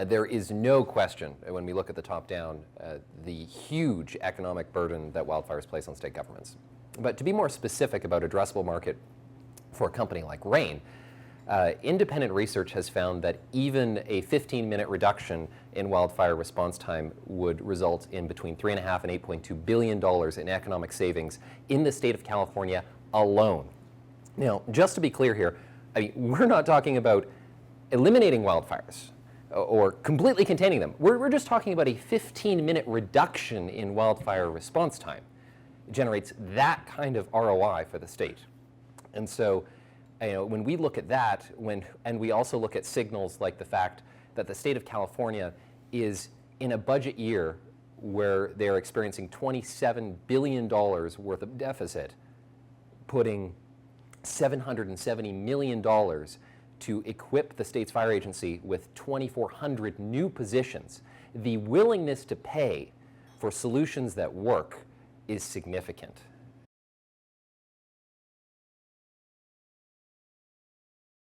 There is no question when we look at the top down, the huge economic burden that wildfires place on state governments. But to be more specific about addressable market for a company like Rain, independent research has found that even a 15-minute reduction in wildfire response time would result in between $3.5 and $8.2 billion in economic savings in the state of California alone. Now, just to be clear here, I mean, we're not talking about eliminating wildfires or completely containing them. We're just talking about a 15-minute reduction in wildfire response time. It generates that kind of ROI for the state. And so, when we look at that, and we also look at signals like the fact that the state of California is in a budget year where they're experiencing $27 billion worth of deficit, putting $770 million to equip the state's fire agency with 2,400 new positions. The willingness to pay for solutions that work is significant.